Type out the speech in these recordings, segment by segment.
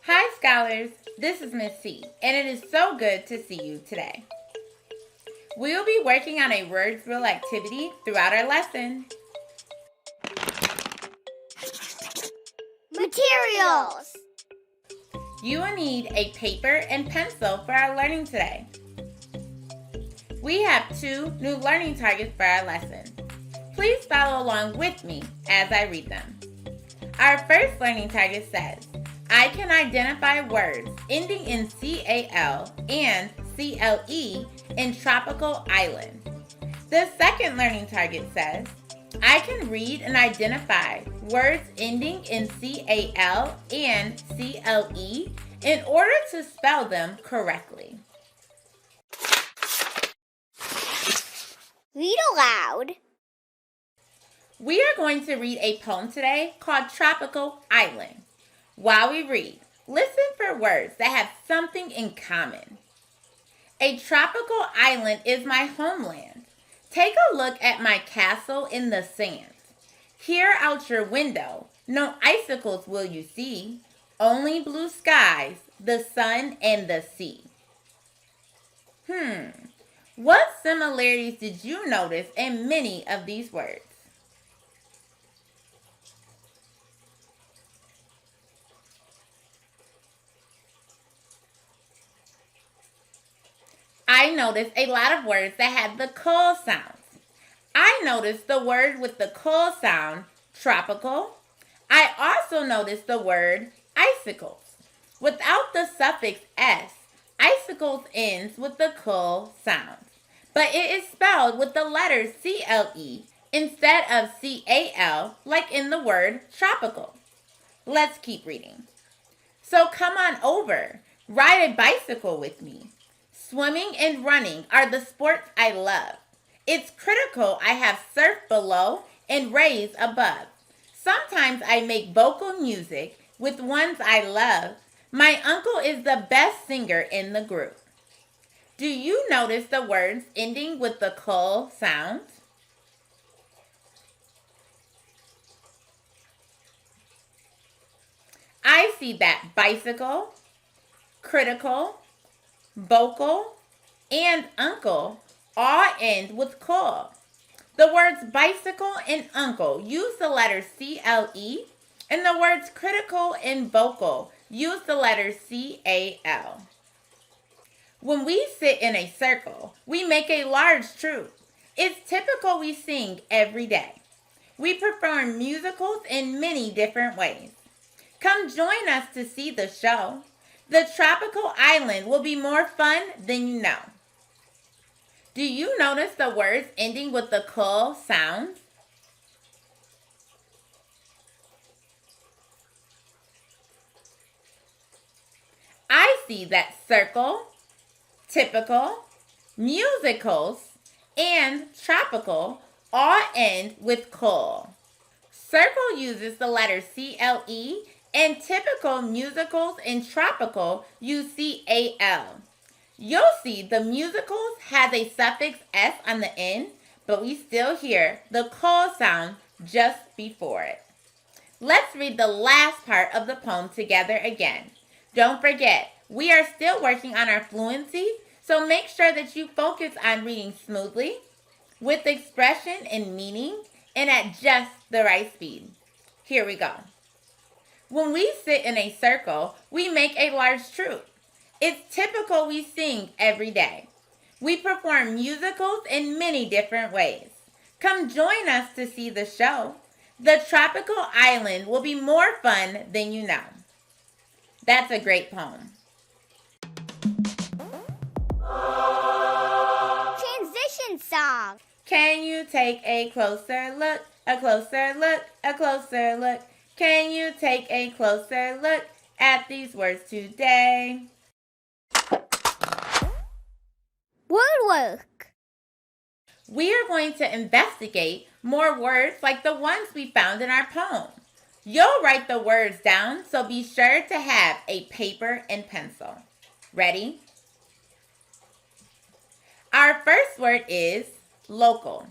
Hi, scholars. This is Miss C, and it is so good to see you today. We will be working on a word drill activity throughout our lesson. Materials. You will need a paper and pencil for our learning today. We have 2 new learning targets for our lesson. Please follow along with me as I read them. Our first learning target says, I can identify words ending in CAL and CLE in tropical islands. The second learning target says, I can read and identify words ending in CAL and CLE in order to spell them correctly. Read aloud. We are going to read a poem today called Tropical Island. While we read, listen for words that have something in common. A tropical island is my homeland. Take a look at my castle in the sands. Here out your window, no icicles will you see, only blue skies, the sun, and the sea. What similarities did you notice in many of these words? I noticed a lot of words that had the "cul" sounds. I noticed the word with the "cul" sound, tropical. I also noticed the word icicles. Without the suffix "s", icicles ends with the "cul" sound. But it is spelled with the letter CLE instead of CAL, like in the word tropical. Let's keep reading. So come on over, ride a bicycle with me. Swimming and running are the sports I love. It's critical I have surf below and raise above. Sometimes I make vocal music with ones I love. My uncle is the best singer in the group. Do you notice the words ending with the "cul" sound? I see that bicycle, critical, vocal, and uncle all end with "cul." The words bicycle and uncle use the letter CLE, and the words critical and vocal use the letter CAL. When we sit in a circle, we make a large troop. It's typical we sing every day. We perform musicals in many different ways. Come join us to see the show. The tropical island will be more fun than you know. Do you notice the words ending with the "cul" sound? I see that circle, typical, musicals, and tropical all end with "cul." Circle uses the letter CLE, and typical, musicals, and tropical use CAL. You'll see the musicals has a suffix S on the end, but we still hear the "cul" sound just before it. Let's read the last part of the poem together again. Don't forget, we are still working on our fluency, so make sure that you focus on reading smoothly, with expression and meaning, and at just the right speed. Here we go. When we sit in a circle, we make a large troop. It's typical we sing every day. We perform musicals in many different ways. Come join us to see the show. The tropical island will be more fun than you know. That's a great poem. Transition song. Can you take a closer look, a closer look, a closer look? Can you take a closer look at these words today? Word work. We are going to investigate more words like the ones we found in our poem. You'll write the words down, so be sure to have a paper and pencil. Ready? Our first word is local.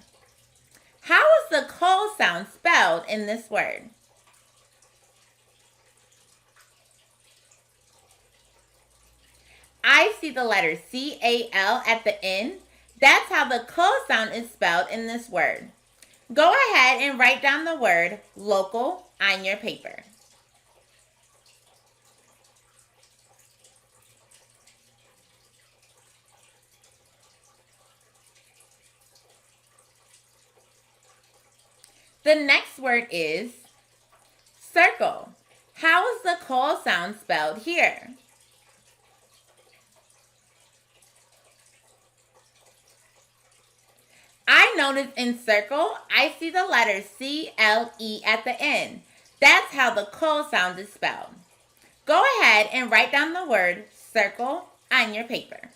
How is the "cul" sound spelled in this word? I see the letter C-A-L at the end. That's how the CAL sound is spelled in this word. Go ahead and write down the word local on your paper. The next word is circle. How is the CAL sound spelled here? I notice in circle, I see the letter C-L-E at the end. That's how the CAL sound is spelled. Go ahead and write down the word circle on your paper.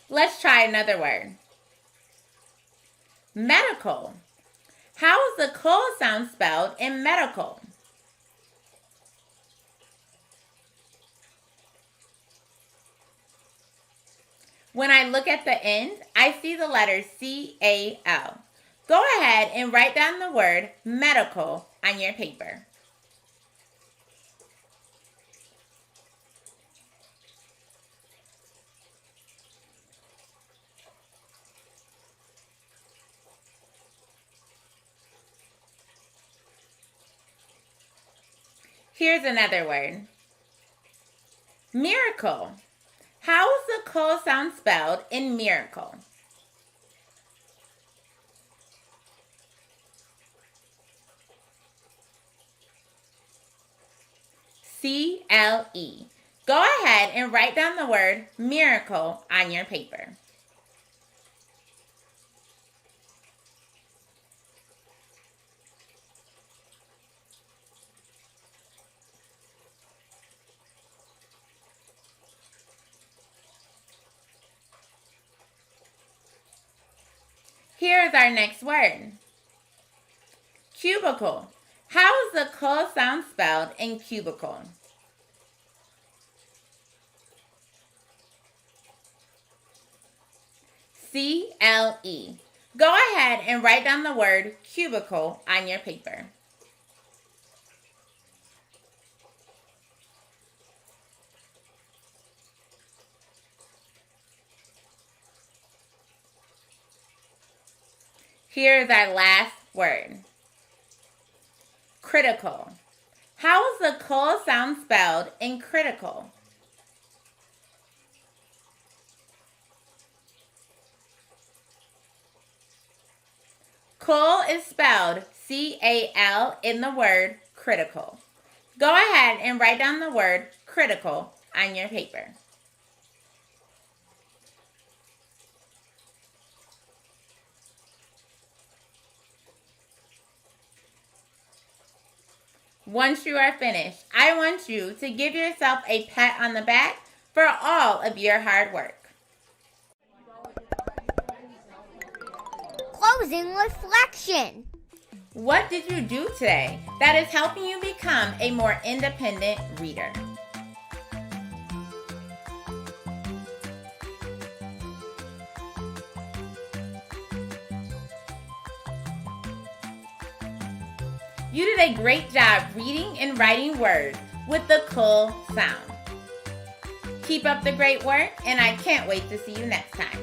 Let's try another word. Medical. How is the CAL sound spelled in medical? When I look at the end, I see the letter C-A-L. Go ahead and write down the word medical on your paper. Here's another word. Miracle. How is the CAL sound spelled in miracle? C-L-E. Go ahead and write down the word miracle on your paper. Here's our next word. Cubicle. How is the CAL sound spelled in cubicle? C-L-E. Go ahead and write down the word cubicle on your paper. Here's our last word. Critical. How is the CAL sound spelled in critical? CAL is spelled C-A-L in the word critical. Go ahead and write down the word critical on your paper. Once you are finished, I want you to give yourself a pat on the back for all of your hard work. Closing reflection. What did you do today that is helping you become a more independent reader? You did a great job reading and writing words with the CAL sound. Keep up the great work, and I can't wait to see you next time.